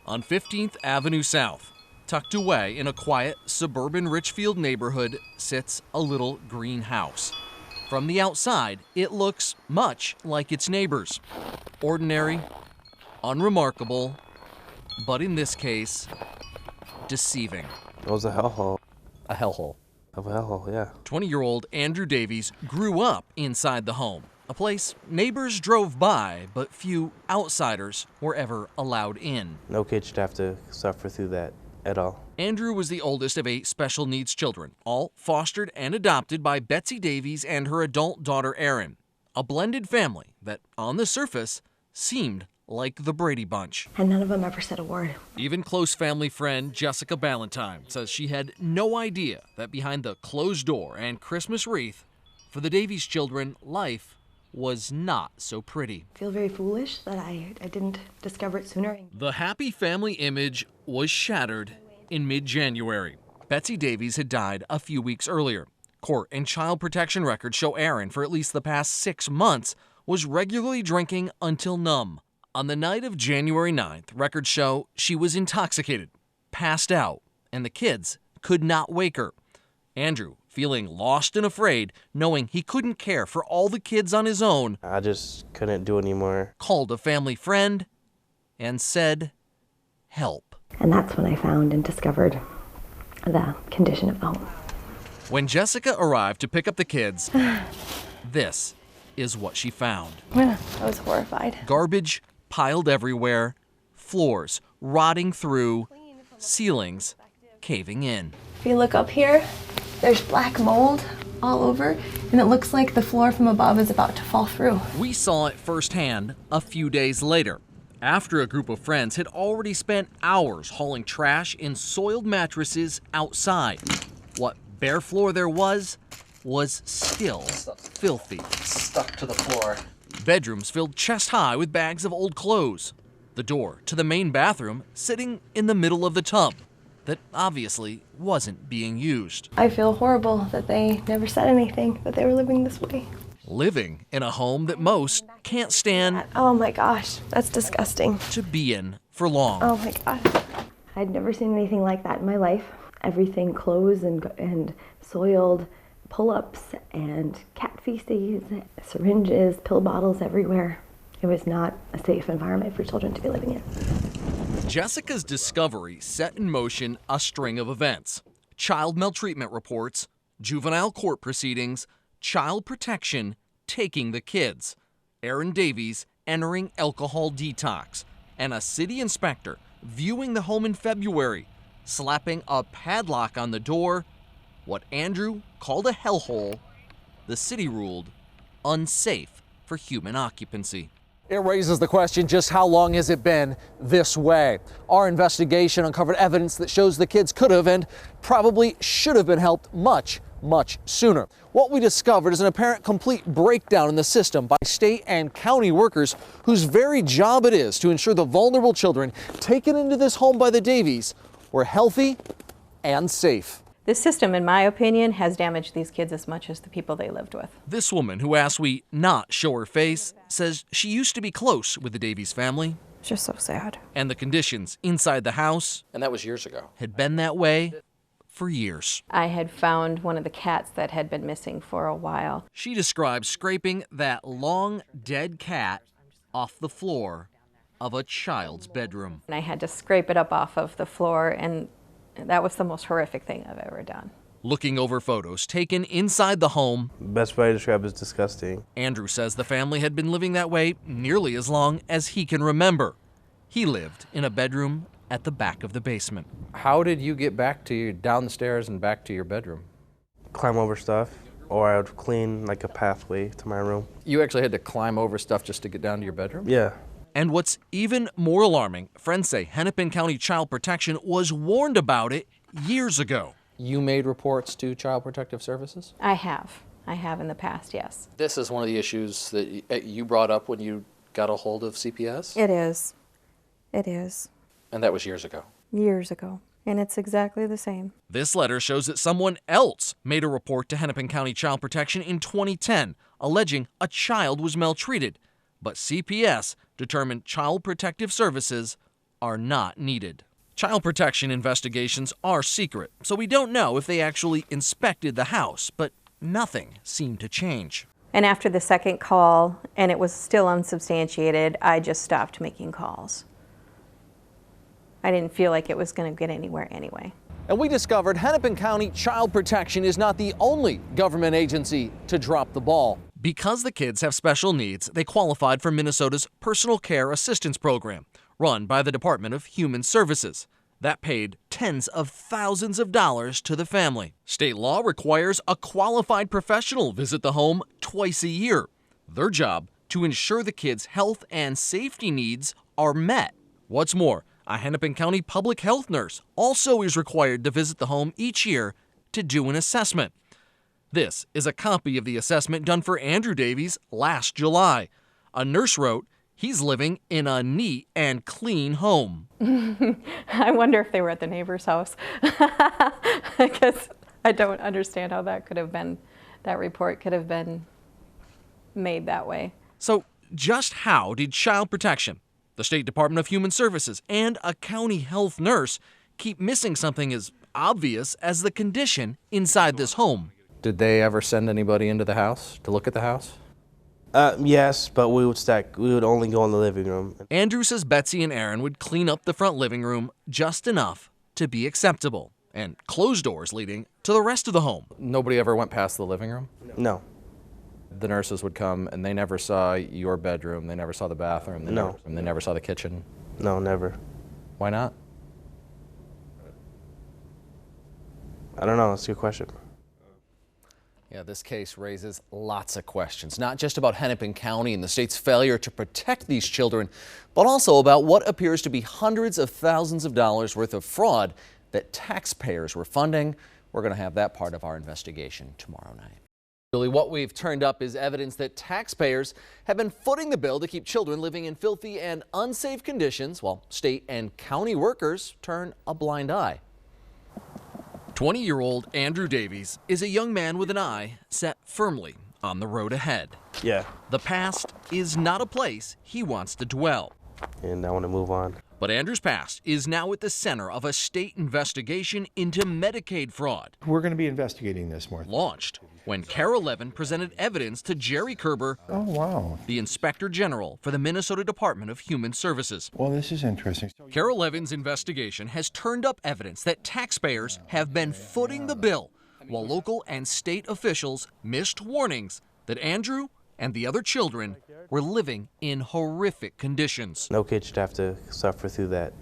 On 15th Avenue South, tucked away in a quiet suburban Richfield neighborhood, sits a little green house. From the outside, it looks much like its neighbors. Ordinary, unremarkable, but in this case, deceiving. It was a hellhole. A hellhole. Of a hellhole, yeah. 20-year-old Andrew Davies grew up inside the home, a place neighbors drove by, but few outsiders were ever allowed in. No kid should have to suffer through that at all. Andrew was the oldest of 8 special needs children, all fostered and adopted by Betsy Davies and her adult daughter Erin. A blended family that, on the surface, seemed like the Brady Bunch. And none of them ever said a word. Even close family friend Jessica Ballantyne says she had no idea that behind the closed door and Christmas wreath, for the Davies children, life was not so pretty. I feel very foolish that I didn't discover it sooner. The happy family image was shattered in mid-January. Betsy Davies had died a few weeks earlier. Court and child protection records show Erin, for at least the past 6 months, was regularly drinking until numb. On the night of January 9th, records show she was intoxicated, passed out, and the kids could not wake her. Andrew, feeling lost and afraid, knowing he couldn't care for all the kids on his own, I just couldn't do anymore. called a family friend and said, "Help." And that's when I found and discovered the condition of the home. When Jessica arrived to pick up the kids, this is what she found. I was horrified. Garbage piled everywhere, floors rotting through, ceilings caving in. If you look up here, there's black mold all over, and it looks like the floor from above is about to fall through. We saw it firsthand a few days later, after a group of friends had already spent hours hauling trash in soiled mattresses outside. What bare floor there was still filthy. Stuck to the floor. Bedrooms filled chest high with bags of old clothes. The door to the main bathroom sitting in the middle of the tub that obviously wasn't being used. I feel horrible that they never said anything, that they were living this way. Living in a home that most can't stand Oh my gosh, that's disgusting. to be in for long. Oh my gosh. I'd never seen anything like that in my life. Everything closed and soiled, pull-ups and cat feces, syringes, pill bottles everywhere. It was not a safe environment for children to be living in. Jessica's discovery set in motion a string of events. Child maltreatment reports, juvenile court proceedings, child protection taking the kids, Erin Davies entering alcohol detox, and a city inspector viewing the home in February, slapping a padlock on the door. What Andrew called a hellhole, the city ruled unsafe for human occupancy. It raises the question, just how long has it been this way? Our investigation uncovered evidence that shows the kids could have and probably should have been helped much sooner. What we discovered is an apparent complete breakdown in the system by state and county workers whose very job it is to ensure the vulnerable children taken into this home by the Davies were healthy and safe. This system, in my opinion, has damaged these kids as much as the people they lived with. This woman, who asked we not show her face, says she used to be close with the Davies family, It's just so sad. and the conditions inside the house And that was years ago. had been that way for years. I had found one of the cats that had been missing for a while. She describes scraping that long, dead cat off the floor of a child's bedroom. And I had to scrape it up off of the floor, and that was the most horrific thing I've ever done. Looking over photos taken inside the home, Best way to describe it is disgusting. Andrew says the family had been living that way nearly as long as he can remember. He lived in a bedroom at the back of the basement. How did you get back to down the stairs and back to your bedroom? Climb over stuff, or I would clean like a pathway to my room. You actually had to climb over stuff just to get down to your bedroom? Yeah. And what's even more alarming, friends say Hennepin County Child Protection was warned about it years ago. You made reports to Child Protective Services? I have in the past, yes. This is one of the issues that you brought up when you got a hold of CPS? It is. It is. And that was years ago. Years ago. And it's exactly the same. This letter shows that someone else made a report to Hennepin County Child Protection in 2010, alleging a child was maltreated. But CPS determined Child Protective Services are not needed. Child protection investigations are secret, so we don't know if they actually inspected the house, but nothing seemed to change. And after the second call, and it was still unsubstantiated, I just stopped making calls. I didn't feel like it was going to get anywhere anyway. And we discovered Hennepin County Child Protection is not the only government agency to drop the ball. Because the kids have special needs, they qualified for Minnesota's Personal Care Assistance Program, run by the Department of Human Services. That paid tens of thousands of dollars to the family. State law requires a qualified professional visit the home twice a year. Their job, to ensure the kids' health and safety needs are met. What's more, a Hennepin County public health nurse also is required to visit the home each year to do an assessment. This is a copy of the assessment done for Andrew Davies last July. A nurse wrote, he's living in a neat and clean home. I wonder if they were at the neighbor's house, because I don't understand how that could have been, that report could have been made that way. So just how did Child Protection, the State Department of Human Services, and a county health nurse keep missing something as obvious as the condition inside this home? Did they ever send anybody into the house to look at the house? Yes, but we would only go in the living room. Andrew says Betsy and Aaron would clean up the front living room just enough to be acceptable and close doors leading to the rest of the home. Nobody ever went past the living room? No. The nurses would come and they never saw your bedroom, they never saw the bathroom, they never saw the kitchen? No, never. Why not? I don't know, that's a good question. Yeah, this case raises lots of questions, not just about Hennepin County and the state's failure to protect these children, but also about what appears to be hundreds of thousands of dollars worth of fraud that taxpayers were funding. We're going to have that part of our investigation tomorrow night. Really, what we've turned up is evidence that taxpayers have been footing the bill to keep children living in filthy and unsafe conditions while state and county workers turn a blind eye. 20-year-old Andrew Davies is a young man with an eye set firmly on the road ahead. Yeah. The past is not a place he wants to dwell. And I want to move on. But Andrew's past is now at the center of a state investigation into Medicaid fraud. We're going to be investigating this more. Launched when Carol Levin presented evidence to Jerry Kerber, Oh, wow. the Inspector General for the Minnesota Department of Human Services. Well, this is interesting. Carol Levin's investigation has turned up evidence that taxpayers have been footing the bill, while local and state officials missed warnings that Andrew and the other children were living in horrific conditions. No kid should have to suffer through that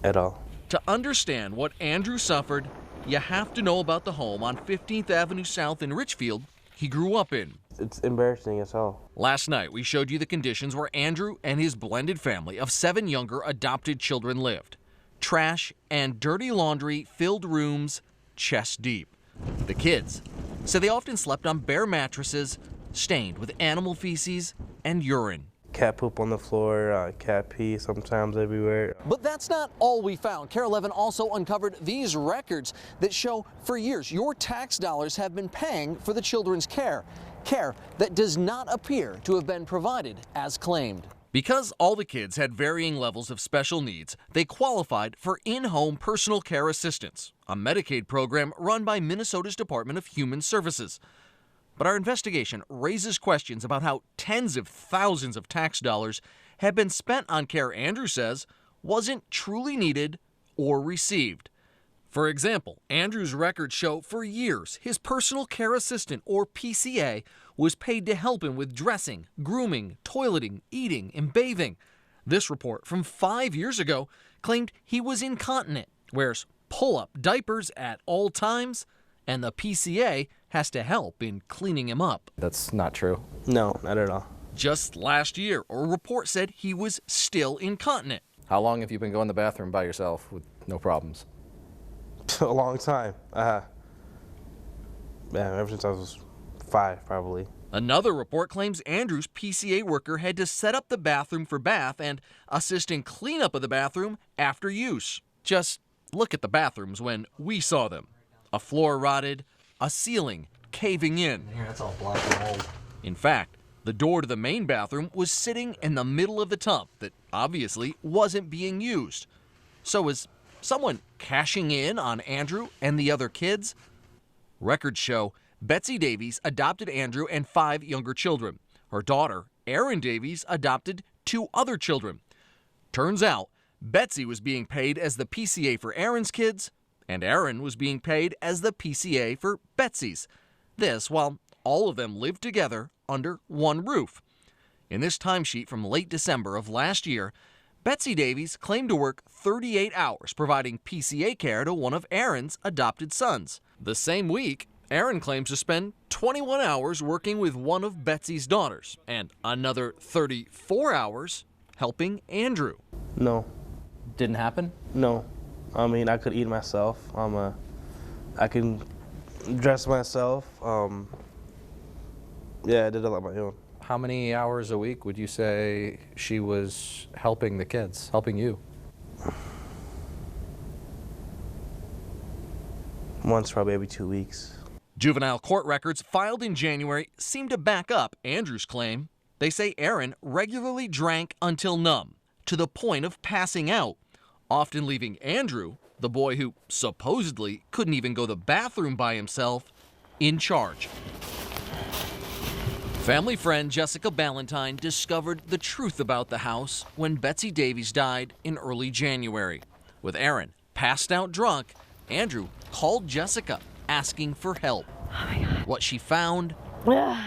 at all. To understand what Andrew suffered, you have to know about the home on 15th Avenue South in Richfield he grew up in. It's embarrassing as hell. Last night, we showed you the conditions where Andrew and his blended family of 7 younger adopted children lived. Trash and dirty laundry-filled rooms chest deep. The kids said they often slept on bare mattresses, stained with animal feces and urine. Cat poop on the floor, cat pee sometimes everywhere. But that's not all we found. Carol Levin also uncovered these records that show for years your tax dollars have been paying for the children's care. Care that does not appear to have been provided as claimed. Because all the kids had varying levels of special needs, they qualified for in-home personal care assistance, a Medicaid program run by Minnesota's Department of Human Services. But our investigation raises questions about how tens of thousands of tax dollars have been spent on care Andrew says wasn't truly needed or received. For example, Andrew's records show for years his personal care assistant, or PCA, was paid to help him with dressing, grooming, toileting, eating, and bathing. This report from 5 years ago claimed he was incontinent, wears pull-up diapers at all times, and the PCA has to help in cleaning him up. That's not true. No, not at all. Just last year, a report said he was still incontinent. How long have you been going to the bathroom by yourself with no problems? A long time. Yeah, ever since I was 5, probably. Another report claims Andrew's PCA worker had to set up the bathroom for bath and assist in cleanup of the bathroom after use. Just look at the bathrooms when we saw them. A floor rotted, a ceiling caving in. Here, that's all black and old. In fact, The door to the main bathroom was sitting in the middle of the tub that obviously wasn't being used. So was someone cashing in on Andrew and the other kids? Records show Betsy Davies adopted Andrew and 5 younger children. Her daughter, Erin Davies, adopted 2 other children. Turns out, Betsy was being paid as the PCA for Erin's kids, and Erin was being paid as the PCA for Betsy's. This while all of them lived together under one roof. In this timesheet from late December of last year, Betsy Davies claimed to work 38 hours providing PCA care to one of Erin's adopted sons. The same week, Erin claims to spend 21 hours working with one of Betsy's daughters and another 34 hours helping Andrew. No, Didn't happen? no. I mean, I could eat myself. I can dress myself. Yeah, I did it on my own. How many hours a week would you say she was helping the kids, helping you? Once, probably every 2 weeks. Juvenile court records filed in January seem to back up Andrew's claim. They say Erin regularly drank until numb, to the point of passing out, often leaving Andrew, the boy who supposedly couldn't even go to the bathroom by himself, in charge. Family friend Jessica Ballantyne discovered the truth about the house when Betsy Davies died in early January. With Erin passed out drunk, Andrew called Jessica asking for help. Oh my God. What she found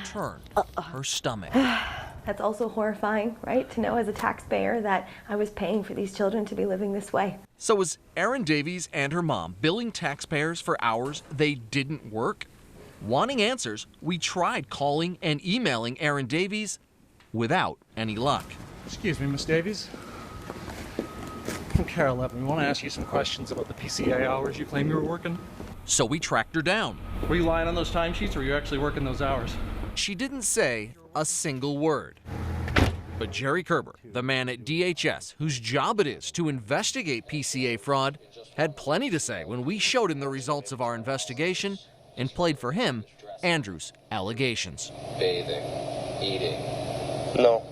turned her stomach. That's also horrifying, right? To know as a taxpayer that I was paying for these children to be living this way. So was Erin Davies and her mom billing taxpayers for hours they didn't work? Wanting answers, we tried calling and emailing Erin Davies without any luck. Excuse me, Miss Davies. From Care 11, we want to ask you some questions about the PCA hours you claim you were working. So we tracked her down. Were you lying on those timesheets, or were you actually working those hours? She didn't say a single word. But Jerry Kerber, the man at DHS whose job it is to investigate PCA fraud, had plenty to say when we showed him the results of our investigation and played for him Andrew's allegations. Bathing, eating. No,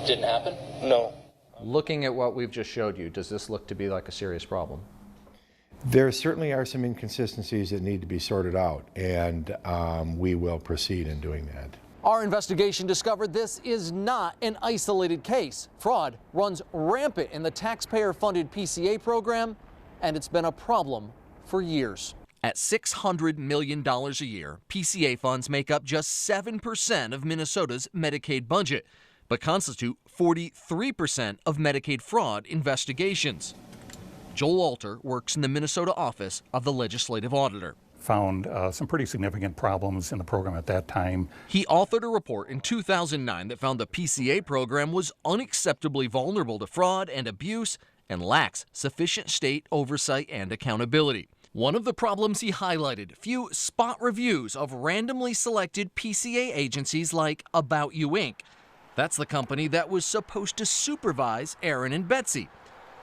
Didn't happen? no. Looking at what we've just showed you, does this look to be like a serious problem? There certainly are some inconsistencies that need to be sorted out, and we will proceed in doing that. Our investigation discovered this is not an isolated case. Fraud runs rampant in the taxpayer-funded PCA program, and it's been a problem for years. At $600 million a year, PCA funds make up just 7% of Minnesota's Medicaid budget, but constitute 43% of Medicaid fraud investigations. Joel Alter works in the Minnesota office of the legislative auditor. Found some pretty significant problems in the program at that time. He authored a report in 2009 that found the PCA program was unacceptably vulnerable to fraud and abuse and lacks sufficient state oversight and accountability. One of the problems he highlighted, few spot reviews of randomly selected PCA agencies like About You Inc. That's the company that was supposed to supervise Erin and Betsy.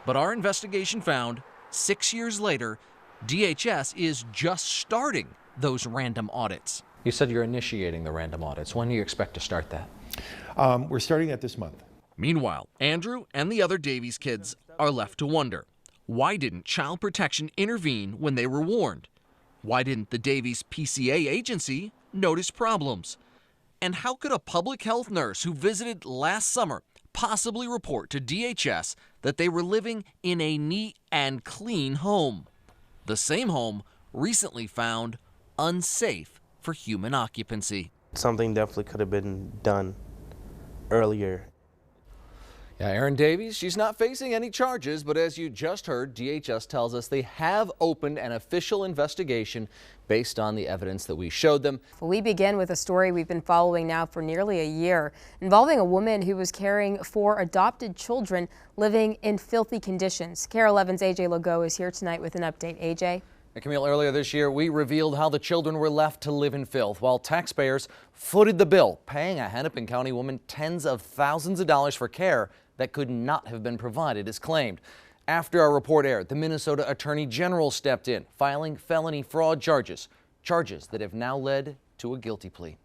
But our investigation found, 6 years later, DHS is just starting those random audits. You said you're initiating the random audits. When do you expect to start that? We're starting that this month. Meanwhile, Andrew and the other Davies kids are left to wonder. Why didn't Child Protection intervene when they were warned? Why didn't the Davies PCA agency notice problems? And how could a public health nurse who visited last summer possibly report to DHS that they were living in a neat and clean home? The same home recently found unsafe for human occupancy. Something definitely could have been done earlier. Yeah, Erin Davies, she's not facing any charges, but as you just heard, DHS tells us they have opened an official investigation based on the evidence that we showed them. We begin with a story we've been following now for nearly a year, involving a woman who was caring for adopted children living in filthy conditions. Care 11's AJ Legault is here tonight with an update. AJ? Camille, earlier this year, we revealed how the children were left to live in filth while taxpayers footed the bill, paying a Hennepin County woman tens of thousands of dollars for care that could not have been provided as claimed. After our report aired, the Minnesota Attorney General stepped in, filing felony fraud charges that have now led to a guilty plea.